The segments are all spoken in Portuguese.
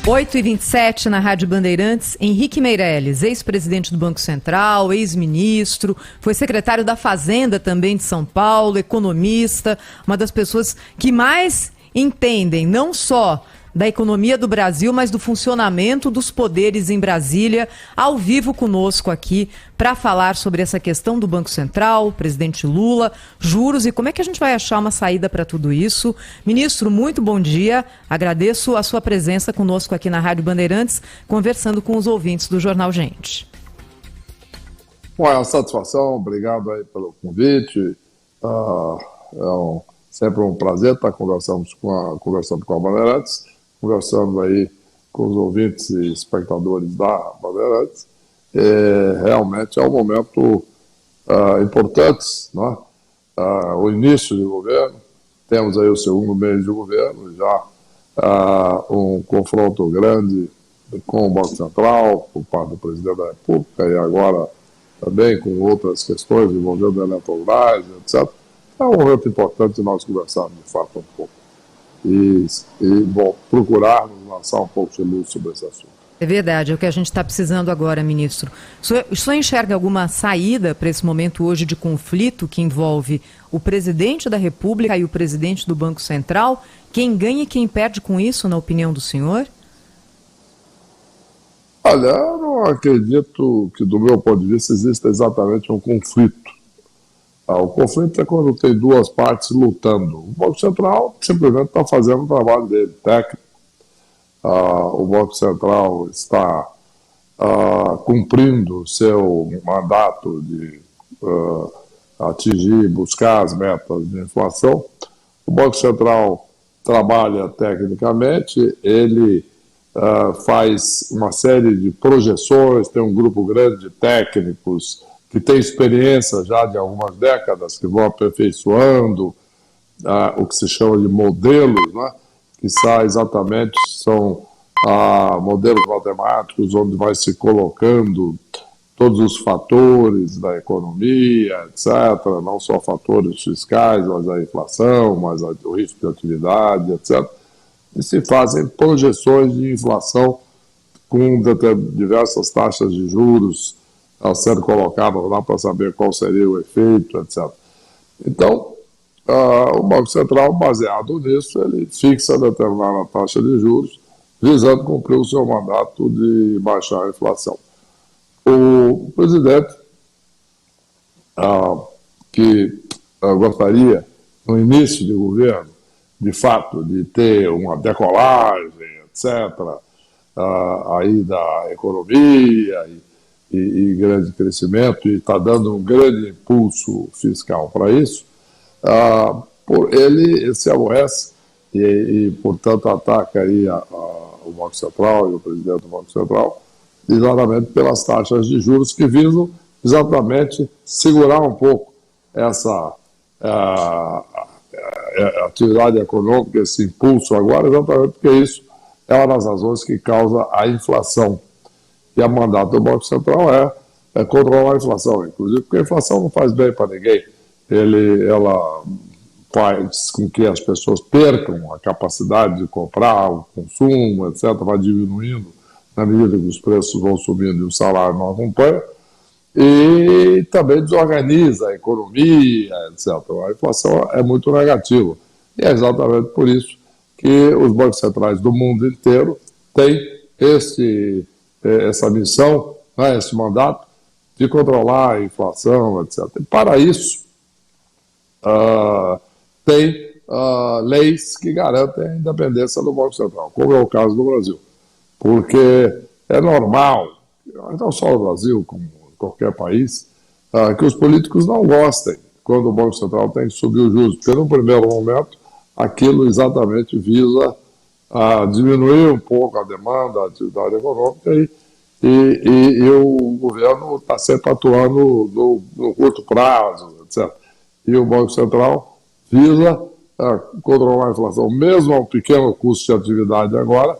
8h27 na Rádio Bandeirantes. Henrique Meirelles, ex-presidente do Banco Central, ex-ministro, foi secretário da Fazenda também de São Paulo, economista, uma das pessoas que mais entendem não só da economia do Brasil, mas do funcionamento dos poderes em Brasília, ao vivo conosco aqui para falar sobre essa questão do Banco Central, presidente Lula, juros e como é que a gente vai achar uma saída para tudo isso. Ministro, muito bom dia. Agradeço a sua presença conosco aqui na Rádio Bandeirantes, conversando com os ouvintes do Jornal Gente. Bom, é uma satisfação, obrigado aí pelo convite. Sempre um prazer estar conversando com a Bandeirantes, conversando aí com os ouvintes e espectadores da Bandeirantes. Realmente é um momento importante, né? O início de governo, temos aí o segundo mês de governo, já um confronto grande com o Banco Central, por parte do presidente da República, e agora também com outras questões envolvendo a Eletrobras, etc. É um momento importante nós conversarmos, de fato, um pouco. Bom, procurarmos lançar um pouco de luz sobre esse assunto. É verdade, é o que a gente está precisando agora, ministro. O senhor enxerga alguma saída para esse momento hoje de conflito que envolve o presidente da República e o presidente do Banco Central? Quem ganha e quem perde com isso, na opinião do senhor? Olha, eu não acredito que, do meu ponto de vista, exista exatamente um conflito. O conflito é quando tem duas partes lutando. O Banco Central simplesmente está fazendo o trabalho dele, técnico. O Banco Central está cumprindo o seu mandato de buscar as metas de inflação. O Banco Central trabalha tecnicamente, ele faz uma série de projeções, tem um grupo grande de técnicos que tem experiência já de algumas décadas, que vão aperfeiçoando o que se chama de modelos, né? Que são modelos matemáticos onde vai se colocando todos os fatores da economia, etc., não só fatores fiscais, mas a inflação, mas o risco de atividade, etc., e se fazem projeções de inflação com diversas taxas de juros sendo colocadas lá para saber qual seria o efeito, etc. Então, o Banco Central, baseado nisso, ele fixa determinada taxa de juros, visando cumprir o seu mandato de baixar a inflação. O presidente, que gostaria, no início de governo, de fato, de ter uma decolagem, etc., aí da economia e grande crescimento, e está dando um grande impulso fiscal para isso, ele se aborrece e, portanto, ataca aí o Banco Central e o presidente do Banco Central, exatamente pelas taxas de juros que visam exatamente segurar um pouco essa atividade econômica, esse impulso agora, exatamente porque isso é uma das razões que causa a inflação. E a mandato do Banco Central é controlar a inflação, inclusive porque a inflação não faz bem para ninguém. Ela faz com que as pessoas percam a capacidade de comprar, o consumo, etc., vai diminuindo na medida que os preços vão subindo e o salário não acompanha, e também desorganiza a economia, etc. A inflação é muito negativa. E é exatamente por isso que os bancos centrais do mundo inteiro têm essa missão, né, esse mandato de controlar a inflação, etc. E para isso, tem leis que garantem a independência do Banco Central, como é o caso do Brasil. Porque é normal, não só no Brasil, como em qualquer país, que os políticos não gostem quando o Banco Central tem que subir os juros, porque no primeiro momento aquilo exatamente visa diminuir um pouco a demanda, a atividade econômica e o governo está sempre atuando no curto prazo, etc. E o Banco Central visa controlar a inflação, mesmo a um pequeno custo de atividade agora,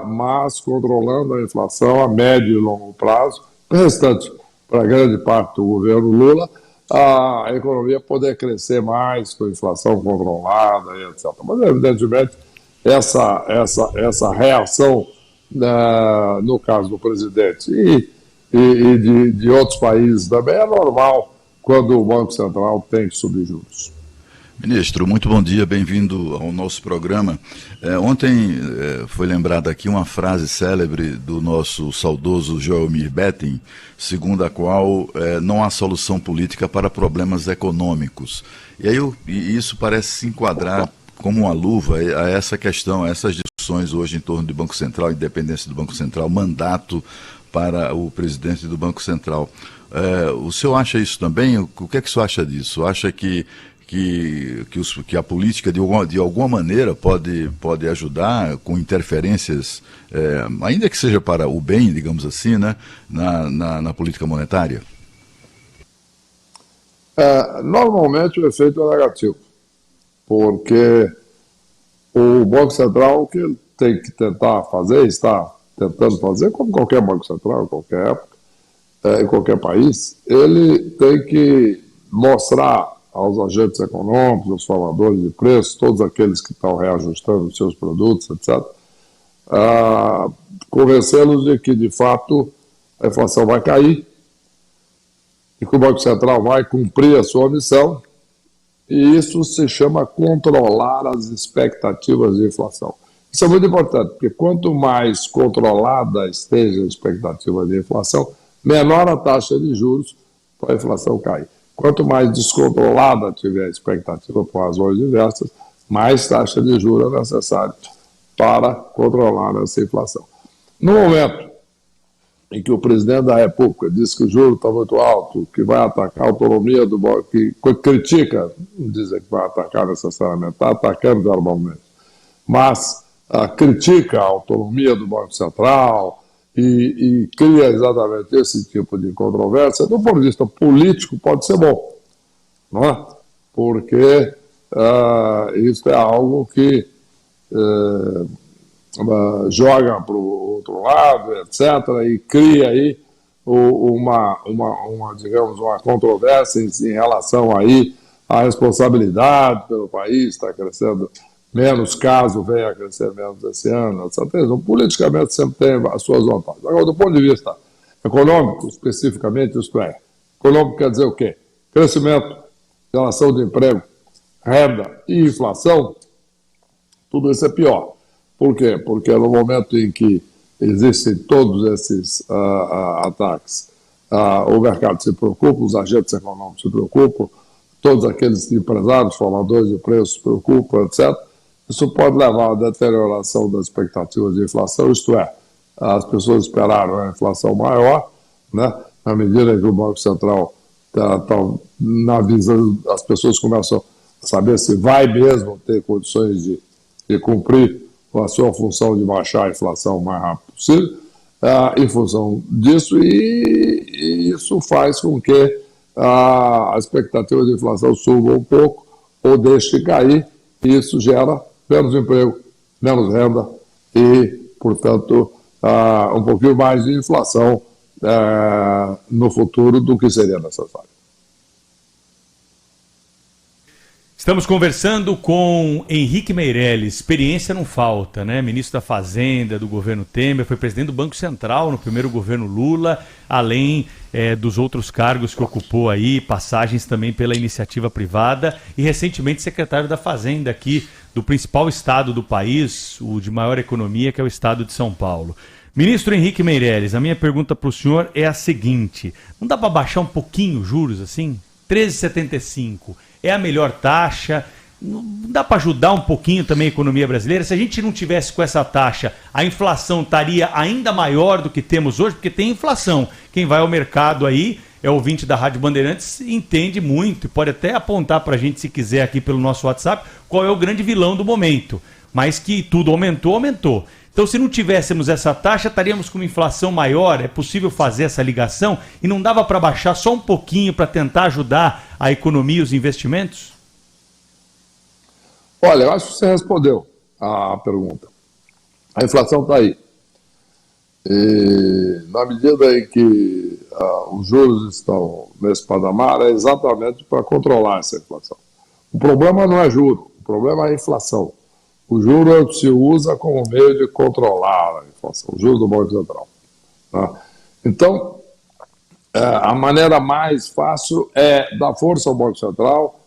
mas controlando a inflação a médio e longo prazo, restante para grande parte do governo Lula, a economia poder crescer mais com a inflação controlada, etc. Mas, evidentemente, essa reação, no caso do presidente de outros países também, é normal quando o Banco Central tem que subir juros. Ministro, muito bom dia, bem-vindo ao nosso programa. Ontem foi lembrada aqui uma frase célebre do nosso saudoso Joelmir Betting, segundo a qual não há solução política para problemas econômicos. E isso parece se enquadrar como uma luva a essa questão, a essas discussões hoje em torno do Banco Central, independência do Banco Central, mandato para o presidente do Banco Central. O senhor acha isso também? O que é que o senhor acha disso? Acha que a política de alguma maneira pode ajudar com interferências, ainda que seja para o bem, digamos assim, né, na política monetária? Normalmente o efeito é negativo, porque o Banco Central, o que ele tem que tentar fazer, está tentando fazer, como qualquer Banco Central, em qualquer época, em qualquer país, ele tem que mostrar aos agentes econômicos, aos formadores de preços, todos aqueles que estão reajustando os seus produtos, etc., convencê-los de que, de fato, a inflação vai cair e que o Banco Central vai cumprir a sua missão, e isso se chama controlar as expectativas de inflação. Isso é muito importante, porque quanto mais controlada esteja a expectativa de inflação, menor a taxa de juros para a inflação cair. Quanto mais descontrolada tiver a expectativa por razões diversas, mais taxa de juros é necessária para controlar essa inflação. No momento em que o presidente da República disse que o juro está muito alto, que vai atacar a autonomia do banco, que critica, não dizem que vai atacar necessariamente, está atacando verbalmente, mas critica a autonomia do Banco Central, e cria exatamente esse tipo de controvérsia, do ponto de vista político pode ser bom, não é? Porque isso é algo que joga para o outro lado, etc., e cria aí digamos, uma controvérsia em relação aí à responsabilidade pelo país, está crescendo menos, caso venha a crescer menos esse ano, etc. Então, politicamente sempre tem as suas vantagens. Agora, do ponto de vista econômico, especificamente, isto é, econômico quer dizer o quê? Crescimento, geração de emprego, renda e inflação, tudo isso é pior. Por quê? Porque no momento em que existem todos esses ataques, o mercado se preocupa, os agentes econômicos se preocupam, todos aqueles empresários, formadores de preços se preocupam, etc., isso pode levar à deterioração das expectativas de inflação, isto é, as pessoas esperaram a inflação maior, né? Na medida que o Banco Central está na visão, as pessoas começam a saber se vai mesmo ter condições de cumprir a sua função de baixar a inflação o mais rápido possível, em função disso, e isso faz com que a expectativa de inflação suba um pouco ou deixe de cair, e isso gera menos emprego, menos renda e, portanto, um pouquinho mais de inflação no futuro do que seria necessário. Estamos conversando com Henrique Meirelles. Experiência não falta, né? Ministro da Fazenda do governo Temer, foi presidente do Banco Central no primeiro governo Lula, além dos outros cargos que ocupou aí, passagens também pela iniciativa privada e recentemente secretário da Fazenda aqui do principal estado do país, o de maior economia, que é o estado de São Paulo. Ministro Henrique Meirelles, a minha pergunta para o senhor é a seguinte: não dá para baixar um pouquinho os juros assim? 13,75 é a melhor taxa? Não dá para ajudar um pouquinho também a economia brasileira? Se a gente não tivesse com essa taxa, a inflação estaria ainda maior do que temos hoje, porque tem inflação. Quem vai ao mercado aí, é ouvinte da Rádio Bandeirantes, entende muito e pode até apontar para a gente, se quiser, aqui pelo nosso WhatsApp, qual é o grande vilão do momento. Mas que tudo aumentou, aumentou. Então, se não tivéssemos essa taxa, estaríamos com uma inflação maior. É possível fazer essa ligação? E não dava para baixar só um pouquinho para tentar ajudar a economia e os investimentos? Olha, eu acho que você respondeu a pergunta. A inflação está aí. E, na medida em que os juros estão nesse patamar, é exatamente para controlar essa inflação. O problema não é juro, o problema é a inflação. O juro é o que se usa como meio de controlar a inflação, o juro do Banco Central. Tá? Então, a maneira mais fácil é dar força ao Banco Central,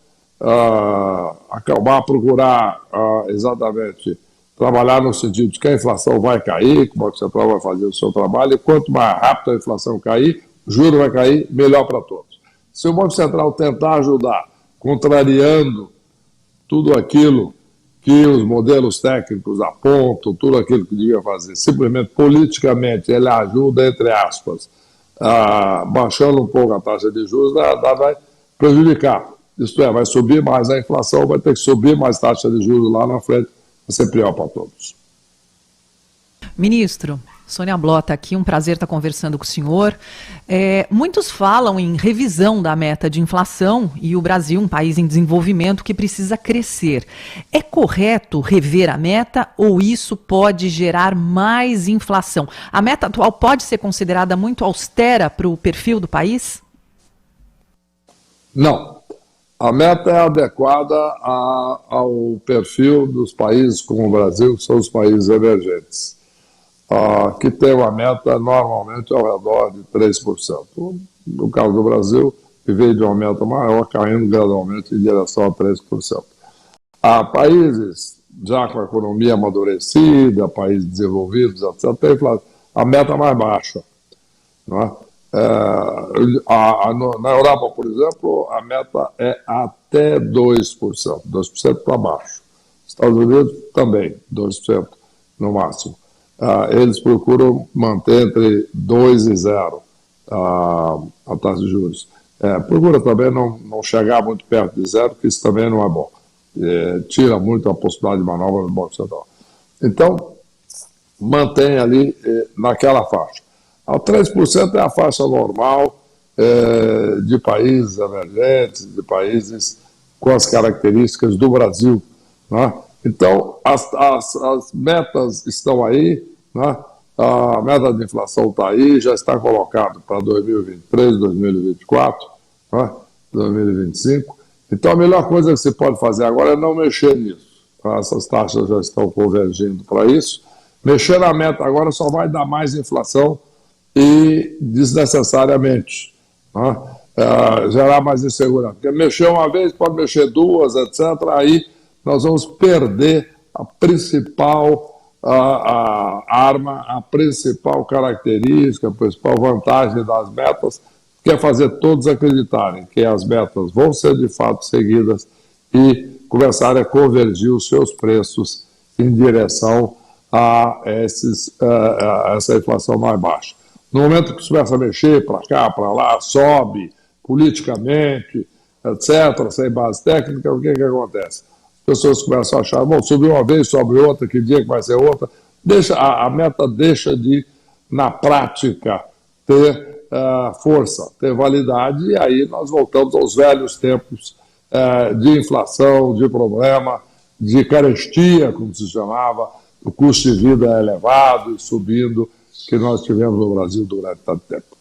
acabar, procurar exatamente trabalhar no sentido de que a inflação vai cair, que o Banco Central vai fazer o seu trabalho, e quanto mais rápido a inflação cair, o juro vai cair, melhor para todos. Se o Banco Central tentar ajudar, contrariando tudo aquilo que os modelos técnicos apontam, tudo aquilo que devia fazer, simplesmente politicamente ele ajuda, entre aspas, baixando um pouco a taxa de juros, vai prejudicar. Isto é, vai subir mais a inflação, vai ter que subir mais taxa de juros lá na frente, vai ser pior para todos. Ministro, Sônia Blota aqui, um prazer estar conversando com o senhor. Muitos falam em revisão da meta de inflação e o Brasil, um país em desenvolvimento que precisa crescer. É correto rever a meta ou isso pode gerar mais inflação? A meta atual pode ser considerada muito austera para o perfil do país? Não. A meta é adequada ao perfil dos países como o Brasil, que são os países emergentes, que tem uma meta normalmente ao redor de 3%. No caso do Brasil, que veio de uma meta maior, caindo gradualmente em direção a 3%. Há países já com a economia amadurecida, países desenvolvidos, etc., a meta mais baixa. Não é? Na Europa, por exemplo, a meta é até 2%, 2% para baixo. Estados Unidos também, 2% no máximo. Eles procuram manter entre 2 e 0 a taxa de juros. Procura também não chegar muito perto de 0, porque isso também não é bom. Tira muito a possibilidade de manobra do Banco Central. Então, mantém ali naquela faixa. A 3% é a faixa normal de países emergentes, de países com as características do Brasil. Né? Então, as metas estão aí, né? A meta de inflação está aí, já está colocado para 2023, 2024, né? 2025. Então, a melhor coisa que se pode fazer agora é não mexer nisso. Tá? Essas taxas já estão convergindo para isso. Mexer na meta agora só vai dar mais inflação e desnecessariamente, né? Gerar mais insegurança. Porque mexer uma vez, pode mexer duas, etc. Aí nós vamos perder a principal arma, a principal característica, a principal vantagem das metas, que é fazer todos acreditarem que as metas vão ser de fato seguidas e começarem a convergir os seus preços em direção a essa inflação mais baixa. No momento que começa a mexer para cá, para lá, sobe politicamente, etc., sem base técnica, o que acontece? As pessoas começam a achar, bom, subiu uma vez, sobe outra, que dia que vai ser outra? A meta deixa de, na prática, ter força, ter validade, e aí nós voltamos aos velhos tempos de inflação, de problema, de carestia, como se chamava, o custo de vida é elevado e subindo, que nós tivemos no Brasil durante tanto tempo.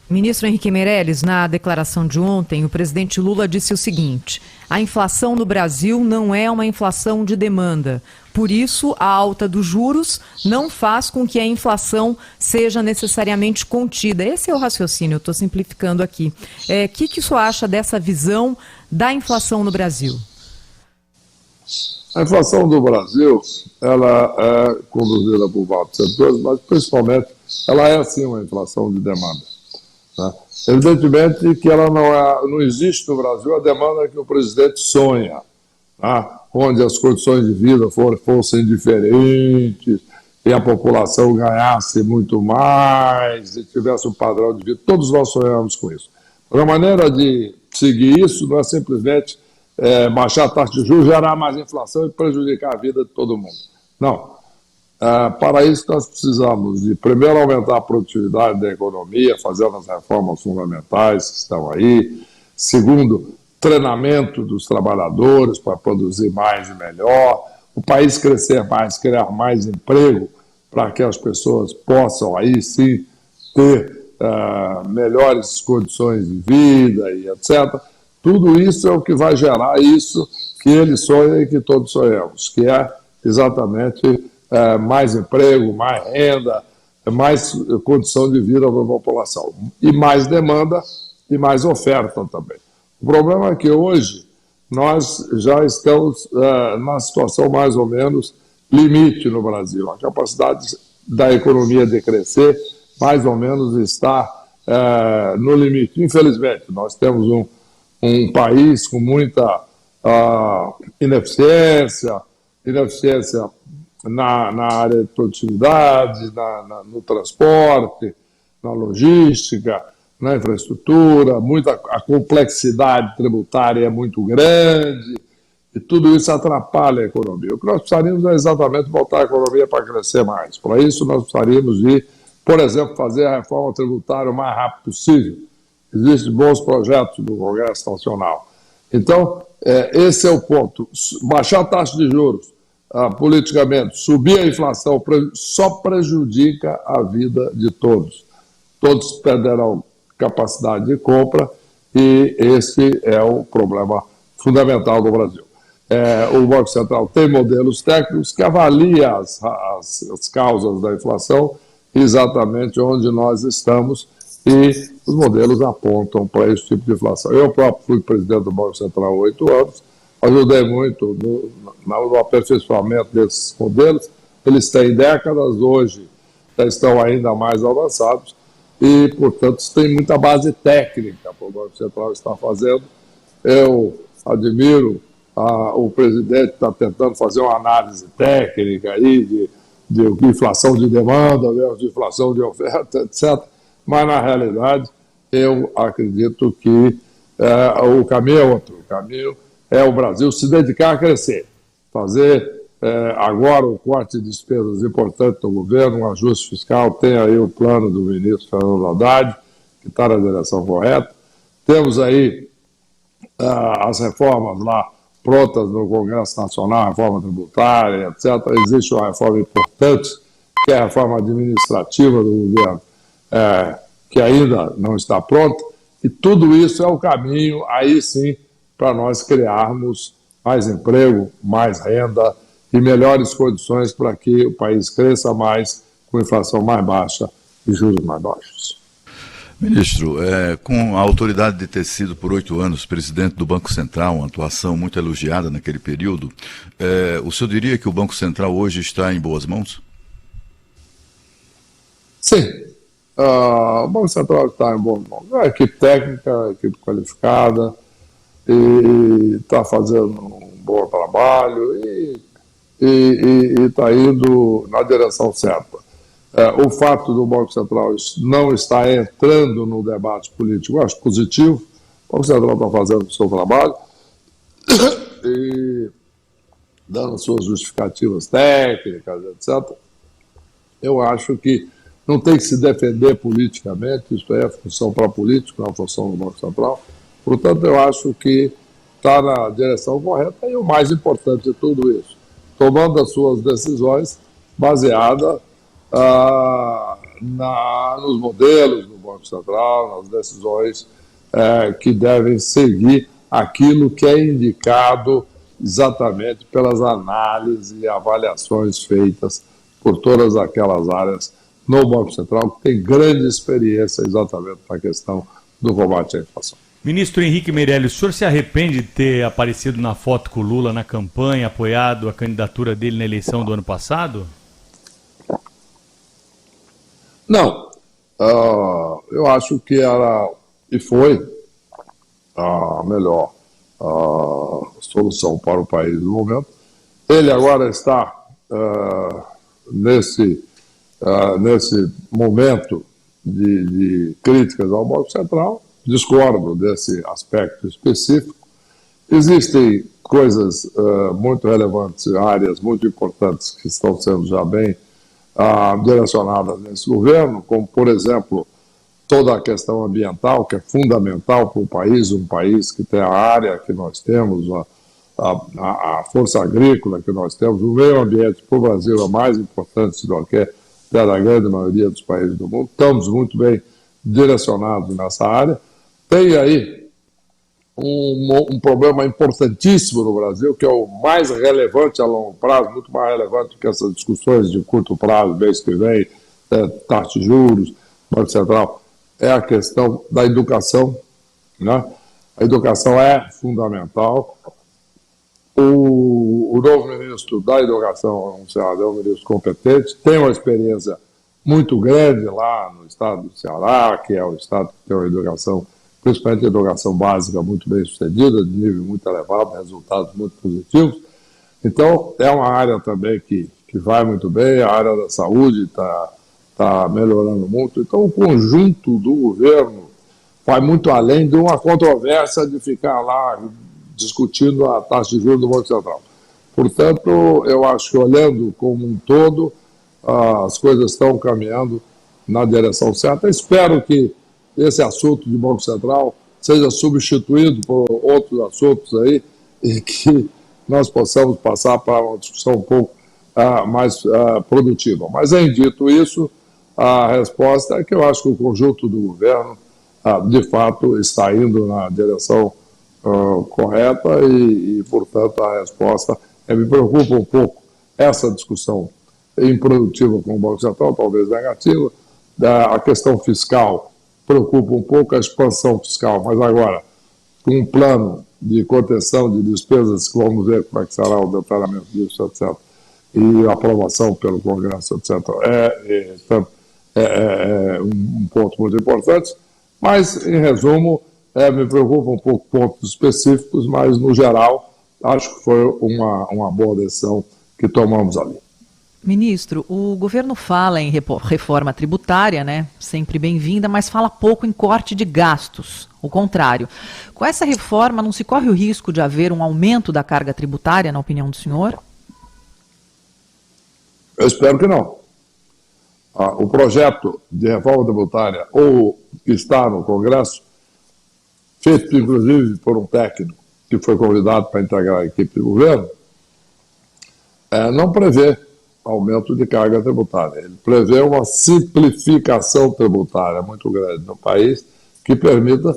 Ministro Henrique Meirelles, na declaração de ontem, o presidente Lula disse o seguinte: a inflação no Brasil não é uma inflação de demanda. Por isso, a alta dos juros não faz com que a inflação seja necessariamente contida. Esse é o raciocínio, eu estou simplificando aqui. O que o senhor acha dessa visão da inflação no Brasil? A inflação do Brasil, ela é conduzida por vários setores, mas principalmente ela é sim uma inflação de demanda. Né? Evidentemente que ela não existe no Brasil a demanda que o presidente sonha, tá? Onde as condições de vida fossem diferentes e a população ganhasse muito mais e tivesse um padrão de vida. Todos nós sonhamos com isso. A maneira de seguir isso não é simplesmente baixar a taxa de juros, gerar mais inflação e prejudicar a vida de todo mundo. Não. Para isso, nós precisamos de, primeiro, aumentar a produtividade da economia, fazendo as reformas fundamentais que estão aí. Segundo, treinamento dos trabalhadores para produzir mais e melhor. O país crescer mais, criar mais emprego para que as pessoas possam, aí sim, ter melhores condições de vida e etc. Tudo isso é o que vai gerar isso que ele sonha e que todos sonhamos, que é exatamente mais emprego, mais renda, mais condição de vida para a população. E mais demanda e mais oferta também. O problema é que hoje nós já estamos numa situação mais ou menos limite no Brasil. A capacidade da economia de crescer mais ou menos está no limite. Infelizmente, nós temos um país com muita ineficiência na área de produtividade, no transporte, na logística, na infraestrutura, a complexidade tributária é muito grande, e tudo isso atrapalha a economia. O que nós precisaríamos é exatamente voltar a economia para crescer mais. Para isso, nós precisaríamos de, por exemplo, fazer a reforma tributária o mais rápido possível. Existem bons projetos do Congresso Nacional. Então, esse é o ponto. Baixar a taxa de juros, politicamente, subir a inflação, só prejudica a vida de todos. Todos perderão capacidade de compra e esse é o problema fundamental do Brasil. O Banco Central tem modelos técnicos que avaliam as causas da inflação, exatamente onde nós estamos, e os modelos apontam para esse tipo de inflação. Eu próprio fui presidente do Banco Central há 8 anos, ajudei muito no aperfeiçoamento desses modelos. Eles têm décadas, hoje já estão ainda mais avançados e, portanto, tem muita base técnica para o Banco Central estar fazendo. Eu admiro o presidente está tentando fazer uma análise técnica aí de inflação de demanda, de inflação de oferta, etc. Mas, na realidade, eu acredito que o caminho é outro. O caminho é o Brasil se dedicar a crescer, fazer agora um corte de despesas importante do governo, um ajuste fiscal. Tem aí o plano do ministro Fernando Haddad, que está na direção correta. Temos aí as reformas lá prontas no Congresso Nacional, reforma tributária, etc. Existe uma reforma importante, que é a reforma administrativa do governo, que ainda não está pronta, e tudo isso é o caminho, aí sim, para nós criarmos mais emprego, mais renda e melhores condições para que o país cresça mais, com inflação mais baixa e juros mais baixos. Ministro, com a autoridade de ter sido por 8 anos presidente do Banco Central, uma atuação muito elogiada naquele período, o senhor diria que o Banco Central hoje está em boas mãos? Sim, o Banco Central está em boas mãos. É uma equipe técnica, uma equipe qualificada, e está fazendo um bom trabalho e está indo na direção certa. O fato do Banco Central não estar entrando no debate político, eu acho positivo. O Banco Central está fazendo o seu trabalho e dando suas justificativas técnicas, etc. Eu acho que não tem que se defender politicamente, isso é função para político, não é função do Banco Central. Portanto, eu acho que está na direção correta e o mais importante de tudo isso, tomando as suas decisões baseadas nos modelos do Banco Central, nas decisões que devem seguir aquilo que é indicado exatamente pelas análises e avaliações feitas por todas aquelas áreas no Banco Central, que tem grande experiência exatamente na questão do combate à inflação. Ministro Henrique Meirelles, o senhor se arrepende de ter aparecido na foto com o Lula na campanha, apoiado a candidatura dele na eleição do ano passado? Não, eu acho que era e foi a melhor solução para o país no momento. Ele agora está nesse momento de críticas ao Banco Central, discordo desse aspecto específico. Existem coisas muito relevantes, áreas muito importantes que estão sendo já bem direcionadas nesse governo, como, por exemplo, toda a questão ambiental, que é fundamental para o país, um país que tem a área que nós temos, a força agrícola que nós temos, o meio ambiente para o Brasil é mais importante do que da grande maioria dos países do mundo. Estamos muito bem direcionados nessa área. Tem aí um problema importantíssimo no Brasil, que é o mais relevante a longo prazo, muito mais relevante que essas discussões de curto prazo, mês que vem, taxa de juros, Banco Central, é a questão da educação, né? A educação é fundamental. O novo ministro da Educação anunciado é um ministro competente, tem uma experiência muito grande lá no estado do Ceará, que é o estado que tem uma educação, principalmente a educação básica, muito bem sucedida, de nível muito elevado, resultados muito positivos. Então, é uma área também que vai muito bem, a área da saúde está melhorando muito. Então, o conjunto do governo vai muito além de uma controvérsia de ficar lá discutindo a taxa de juros do Banco Central. Portanto, eu acho que, olhando como um todo, as coisas estão caminhando na direção certa. Espero que esse assunto de Banco Central seja substituído por outros assuntos aí e que nós possamos passar para uma discussão um pouco mais produtiva. Mas, em dito isso, a resposta é que eu acho que o conjunto do governo, de fato, está indo na direção correta e, portanto, a resposta me preocupa um pouco essa discussão improdutiva com o Banco Central, talvez negativa, a questão fiscal preocupa um pouco, a expansão fiscal, mas agora, com um plano de contenção de despesas, que vamos ver como é que será o detalhamento disso, etc., e a aprovação pelo Congresso, etc., é um ponto muito importante, mas, em resumo, me preocupa um pouco pontos específicos, mas, no geral, acho que foi uma boa decisão que tomamos ali. Ministro, o governo fala em reforma tributária, né? Sempre bem-vinda, mas fala pouco em corte de gastos. O contrário. Com essa reforma, não se corre o risco de haver um aumento da carga tributária, na opinião do senhor? Eu espero que não. O projeto de reforma tributária, ou que está no Congresso, feito inclusive por um técnico que foi convidado para integrar a equipe de governo, não prevê aumento de carga tributária. Ele prevê uma simplificação tributária muito grande no país, que permita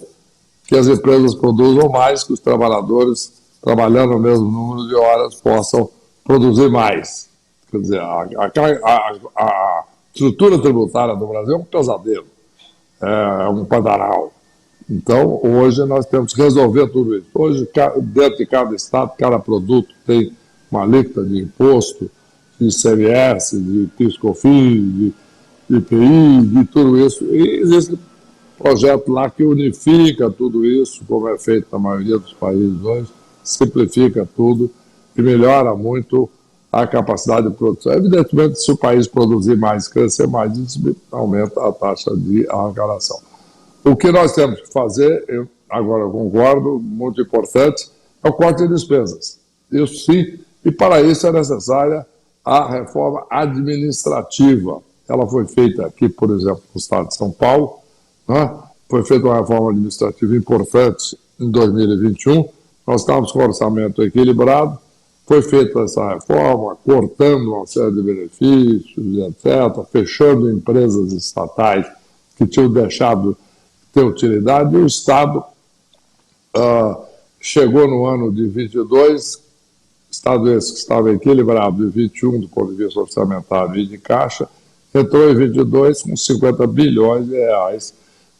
que as empresas produzam mais, que os trabalhadores, trabalhando o mesmo número de horas, possam produzir mais. Quer dizer, a estrutura tributária do Brasil é um pesadelo, é um pantanal. Então, hoje nós temos que resolver tudo isso. Hoje, dentro de cada estado, cada produto tem uma alíquota de imposto, de ICMS, de PIS/COFINS, de IPI, de tudo isso. E existe um projeto lá que unifica tudo isso, como é feito na maioria dos países hoje, simplifica tudo e melhora muito a capacidade de produção. Evidentemente, se o país produzir mais, crescer mais, isso aumenta a taxa de arrecadação. O que nós temos que fazer, agora eu concordo, muito importante, é o corte de despesas. Isso sim, e para isso é necessária a reforma administrativa. Ela foi feita aqui, por exemplo, no estado de São Paulo, né? Foi feita uma reforma administrativa importante em 2021, nós estávamos com o orçamento equilibrado, foi feita essa reforma, cortando uma série de benefícios, etc., fechando empresas estatais que tinham deixado de ter utilidade, e o Estado chegou no ano de 22, Estado esse que estava equilibrado em 21 do ponto de vista orçamentário e de caixa, entrou em 22 com 50 bilhões de reais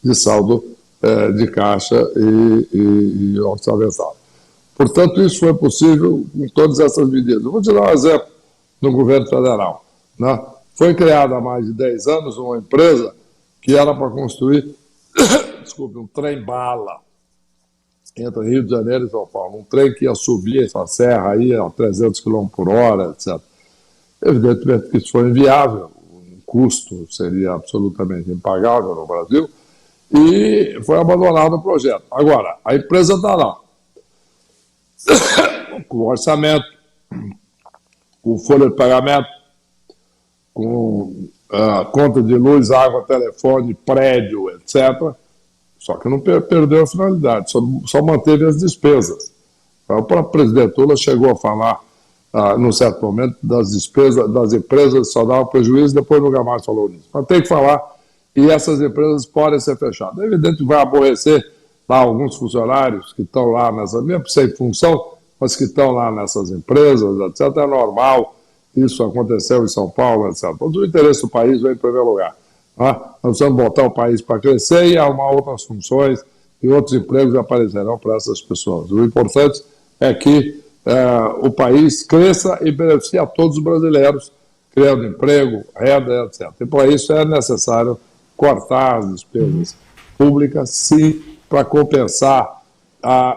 de saldo de caixa e orçamentário. Portanto, isso foi possível com todas essas medidas. Eu vou te dar um exemplo no governo federal, né? Foi criada há mais de 10 anos uma empresa que era para construir um trem-bala entre Rio de Janeiro e São Paulo, um trem que ia subir essa serra aí a 300 km por hora, etc. Evidentemente que isso foi inviável, o custo seria absolutamente impagável no Brasil, e foi abandonado o projeto. Agora, a empresa está lá, com orçamento, com folha de pagamento, com conta de luz, água, telefone, prédio, etc., só que não perdeu a finalidade, só manteve as despesas. O próprio presidente Lula chegou a falar, num certo momento, das despesas das empresas, só dava prejuízo, depois nunca mais falou nisso. Mas tem que falar, e essas empresas podem ser fechadas. É evidente que vai aborrecer lá alguns funcionários que estão lá mesmo sem função, mas que estão lá nessas empresas, etc. É normal, isso aconteceu em São Paulo, etc. Mas o interesse do país vem em primeiro lugar. Nós precisamos botar o país para crescer e arrumar outras funções e outros empregos aparecerão para essas pessoas. O importante é que o país cresça e beneficie a todos os brasileiros, criando emprego, renda, etc. E para isso é necessário cortar as despesas públicas, sim, para compensar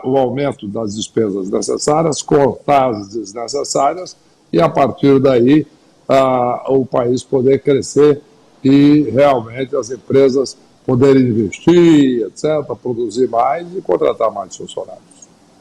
o aumento das despesas necessárias, cortar as desnecessárias e, a partir daí, o país poder crescer e realmente as empresas poderem investir, etc., produzir mais e contratar mais funcionários.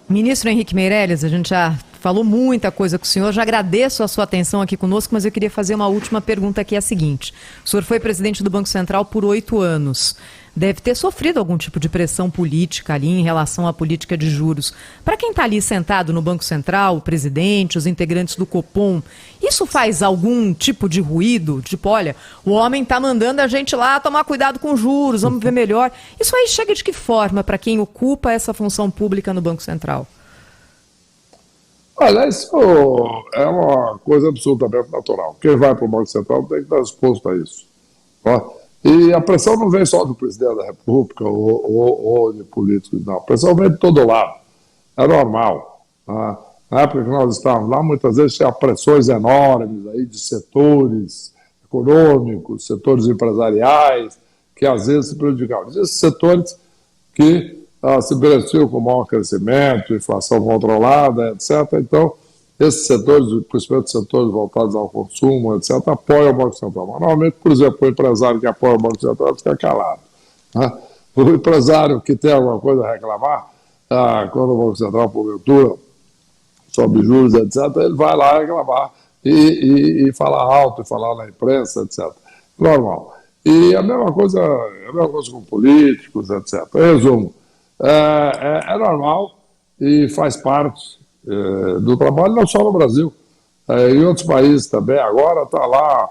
Ministro Henrique Meirelles, a gente já falou muita coisa com o senhor, já agradeço a sua atenção aqui conosco, mas eu queria fazer uma última pergunta que é a seguinte. O senhor foi presidente do Banco Central por 8 anos. Deve ter sofrido algum tipo de pressão política ali em relação à política de juros. Para quem está ali sentado no Banco Central, o presidente, os integrantes do Copom, isso faz algum tipo de ruído? Tipo, olha, o homem está mandando a gente lá tomar cuidado com juros, vamos ver melhor. Isso aí chega de que forma para quem ocupa essa função pública no Banco Central? Olha, isso é uma coisa absolutamente natural. Quem vai para o Banco Central tem que estar exposto a isso. Ó. E a pressão não vem só do presidente da República ou de políticos, não. A pressão vem de todo lado. É normal. Tá? Na época que nós estávamos lá, muitas vezes tinha pressões enormes aí de setores econômicos, setores empresariais, que às vezes se prejudicavam. Esses setores que se beneficiam com maior crescimento, inflação controlada, etc. Então, esses setores, principalmente setores voltados ao consumo, etc., apoiam o Banco Central. Mas, normalmente, por exemplo, o empresário que apoia o Banco Central fica calado. Né? O empresário que tem alguma coisa a reclamar, quando o Banco Central, porventura, sobe juros, etc., ele vai lá reclamar e falar alto, e falar na imprensa, etc. Normal. E a mesma coisa com políticos, etc. Em resumo, é normal e faz parte do trabalho, não só no Brasil, em outros países também. Agora está lá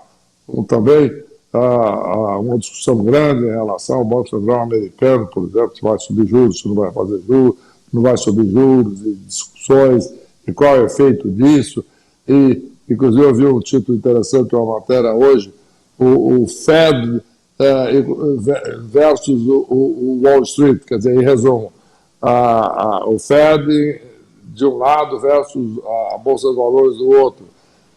também uma discussão grande em relação ao Banco Central americano, por exemplo, se vai subir juros, se não vai fazer juros, não vai subir juros, e discussões de qual é o efeito disso. E, inclusive, eu vi um título interessante, uma matéria hoje, o Fed versus o Wall Street, quer dizer, em resumo, o Fed de um lado versus a Bolsa de Valores do outro.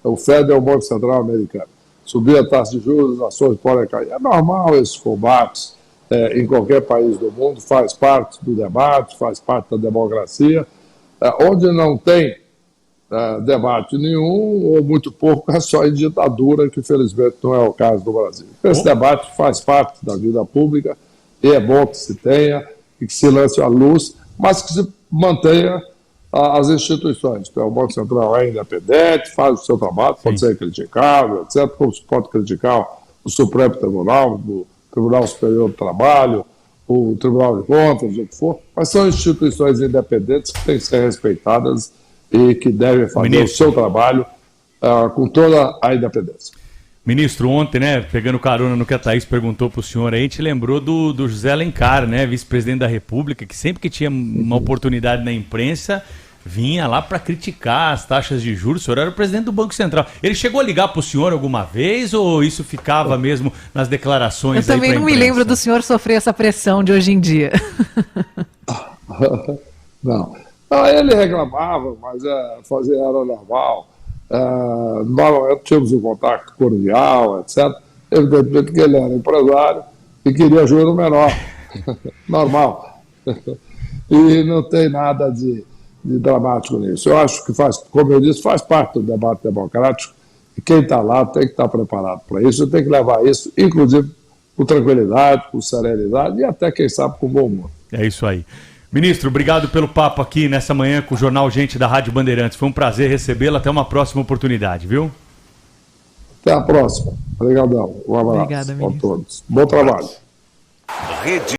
O Fed é o Banco Central americano. Subir a taxa de juros, as ações podem cair. É normal esses combates em qualquer país do mundo, faz parte do debate, faz parte da democracia. Onde não tem debate nenhum, ou muito pouco, é só em ditadura, que felizmente não é o caso do Brasil. Esse debate faz parte da vida pública e é bom que se tenha e que se lance a luz, mas que se mantenha as instituições. Então, o Banco Central é independente, faz o seu trabalho, pode ser criticado, etc., como se pode criticar o Supremo Tribunal, o Tribunal Superior do Trabalho, o Tribunal de Contas, o que for, mas são instituições independentes que têm que ser respeitadas e que devem fazer o seu trabalho com toda a independência. Ministro, ontem, né, pegando carona no que a Thaís perguntou para o senhor, aí, a gente lembrou do José Alencar, né, vice-presidente da República, que sempre que tinha uma oportunidade na imprensa, vinha lá para criticar as taxas de juros. O senhor era o presidente do Banco Central. Ele chegou a ligar para o senhor alguma vez ou isso ficava mesmo nas declarações? Eu também não me lembro do senhor sofrer essa pressão de hoje em dia. Não. Ele reclamava, mas era normal. Normalmente tínhamos um contato cordial, etc. Evidentemente que ele era empresário e queria juro menor. Normal. E não tem nada de dramático nisso. Eu acho que como eu disse, faz parte do debate democrático e quem está lá tem que estar preparado para isso, tem que levar isso, inclusive, com tranquilidade, com serenidade e até, quem sabe, com bom humor. É isso aí. Ministro, obrigado pelo papo aqui nessa manhã com o Jornal Gente da Rádio Bandeirantes. Foi um prazer recebê-lo. Até uma próxima oportunidade, viu? Até a próxima. Obrigadão. Um abraço a todos. Bom trabalho.